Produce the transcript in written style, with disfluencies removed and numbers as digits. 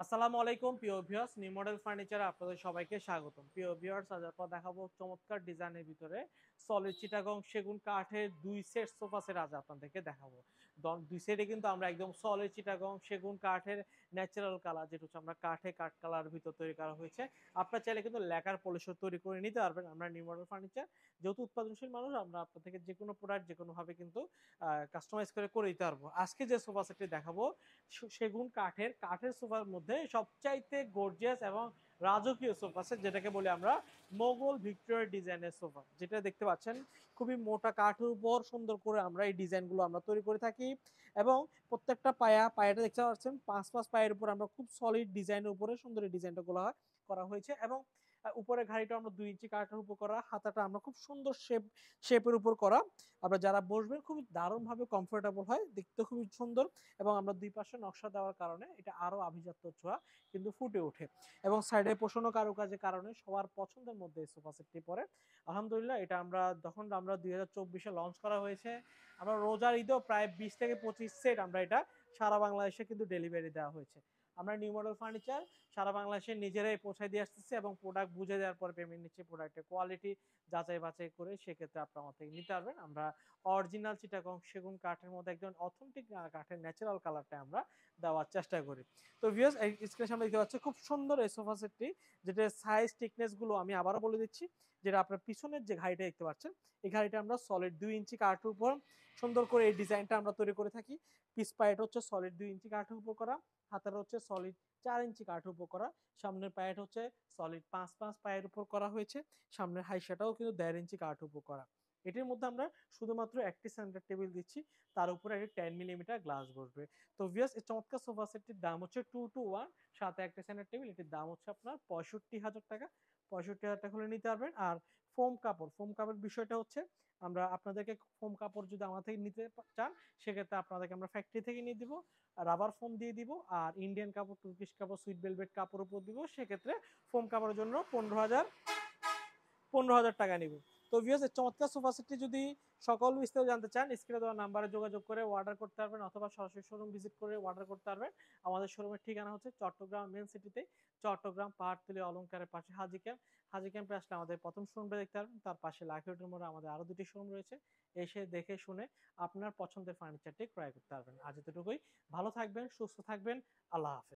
আসসালামু আলাইকুম প্রিয় ভিউয়ার্স, নিউ মডেল ফার্নিচারে আপনাদের সবাইকে স্বাগতম। প্রিয় ভিউয়ার্স, আজ আপনাদের দেখাবো চমৎকার ডিজাইনের ভিতরে সলিড চিটাগং সেগুন কাঠের 2 সেট সোফা সেট আজ আপনাদেরকে দেখাবো। 2 সেটে কিন্তু আমরা একদম সলিড চিটাগং সেগুন কাঠের ন্যাচারাল কালার, যেটা হচ্ছে আমরা কাঠ কালার ভিতর তৈরি করা হয়েছে। আপনারা চাইলে কিন্তু লেকার পলিশও তৈরি করে নিতে পারবেন। আমরা নিউ মডেল ফার্নিচার যেহেতু উৎপাদনশীল মানুষ, আমরা আপনার থেকে যেকোনো প্রোডাক্ট যেকোনোভাবে কিন্তু কাস্টমাইজ করে দিতে পারবো। আজকে যে সোফা সেটটি দেখাবো সেগুন কাঠের সোফার মধ্যে সবচাইতে গর্জিয়াস এবং রাজকীয় সোফা সেট, যেটাকে বলি আমরা মোগল ভিক্টোরিয়া ডিজাইনের সোফা। যেটা দেখতে পাচ্ছেন খুবই মোটা কাঠের উপর সুন্দর করে আমরা এই ডিজাইনগুলো আমরা তৈরি করে থাকি। এবং প্রত্যেকটা পায়াটা দেখতে পাচ্ছেন, পাঁচ পায়ের উপর আমরা খুব সলিড ডিজাইনের উপরে সুন্দর এই ডিজাইনটা করা হয়েছে। এবং উপরে ঘাড়িটা আমরা 2 ইঞ্চি কাঠের উপর করা, হাতাটা আমরা খুব সুন্দর শেপের উপর করা। আমরা যারা বসবেন খুবই দারুণভাবে কমফোর্টেবল হয়, দেখতে খুবই সুন্দর। এবং আমরা দুই পাশে নকশা দেওয়ার কারণে এটা আরো আভিজাত্য ছোঁয়া কিন্তু ফুটে ওঠে। এবং সাইডে পোষণ কারুকাজের কারণে সবার পছন্দের মধ্যে এই সোফা সেটটি পড়ে। আলহামদুলিল্লাহ, এটা আমরা 2024-এ লঞ্চ করা হয়েছে। আমরা রোজার ঈদেও প্রায় 20 থেকে 25 সেট আমরা এটা সারা বাংলাদেশে কিন্তু ডেলিভারি দেওয়া হয়েছে। আমরা নিউ মডেল ফার্নিচার সারা বাংলাদেশে নিজেরাই পৌঁছায় দিয়ে আসতেছি এবং প্রোডাক্ট বুঝে দেওয়ার পর পেমেন্ট নিচ্ছি। প্রোডাক্টের কোয়ালিটি যাচাই বাছাই করে সেক্ষেত্রে আপনার আমার থেকে নিতে পারবেন। আমরা অরিজিনাল চিটাগং সেগুন কাঠের মধ্যে একদম অথেন্টিক কাঠের ন্যাচারাল কালারটা আমরা দেওয়ার চেষ্টা করি। তো ভিউয়ার্স, এই স্ক্রিনের সামনে দেখতে পাচ্ছেন খুব সুন্দর এই সোফা সেটটি, যেটা সাইজ থিকনেস গুলো আমি আবারও বলে দিচ্ছি। যেটা আপনার পিছনের যে ঘাড়িটা দেখতে পাচ্ছেন, এই ঘাড়িটা আমরা সলিড 2 ইঞ্চি কাঠের উপর সুন্দর করে এই ডিজাইনটা আমরা তৈরি করে থাকি। পিস পায়েটা হচ্ছে সলিড 2 ইঞ্চি কাঠের উপর করা, হাতাটা হচ্ছে সলিড 4 ইঞ্চি কাঠের উপর করা, সামনের পায়েটা হচ্ছে সলিড 5 পায়ের উপর করা হয়েছে, সামনের হাইসাটাও কিন্তু 1.5 ইঞ্চি কাঠের উপর করা। এটির মধ্যে আমরা শুধুমাত্র একটি সেন্টার টেবিল দিচ্ছি, তার উপরে একটি 10 মিলিমিটার গ্লাস বসবে। তো ভিউয়ার্স, এই চমৎকার সোফা সেটটির দাম হচ্ছে 2 to 1, সাথে একটা সেন্টার টেবিল। এটির দাম হচ্ছে আপনার 65,000 টাকা। 65,000 টাকা হলে নিতে পারবেন। আর ফোম কাপড় বিষয়টা হচ্ছে, আমরা আপনাদেরকে ফোম কাপড় যদি আমার থেকে নিতে চান, সেক্ষেত্রে আপনাদেরকে আমরা ফ্যাক্টরি থেকে নিয়ে দিব, রাবার ফোম দিয়ে দিব। আর ইন্ডিয়ান কাপড়, তুর্কিশ কাপড়, সুইট ভেলভেট কাপড় উপর দিব। সেক্ষেত্রে ফোম কাপড়ের জন্য 15,000 টাকা নিব। তো ভিউয়ার্স, এই চমৎকার সোফা সেটটি যদি সকল বিস্তারিত জানতে চান, স্ক্রিনে দেওয়া নাম্বারে যোগাযোগ করে অর্ডার করতে পারবেন, অথবা সরাসরি শোরুম ভিজিট করে অর্ডার করতে পারবেন। আমাদের শোরুমের ঠিকানা হচ্ছে চট্টগ্রাম মেন সিটিতে, চট্টগ্রাম পাহাড়তলী অলংকারের পাশে হাজি ক্যাম্পে আসলে আমাদের প্রথম শোরুমটা দেখতে পারবেন। তার পাশে লাকি হোটেলের মোড়ে আমাদের আরো 2টি শোরুম রয়েছে। এসে দেখে শুনে আপনার পছন্দের ফার্নিচারটি ক্রয় করতে পারবেন। আজ এতটুকুই। ভালো থাকবেন, সুস্থ থাকবেন। আল্লাহ হাফেজ।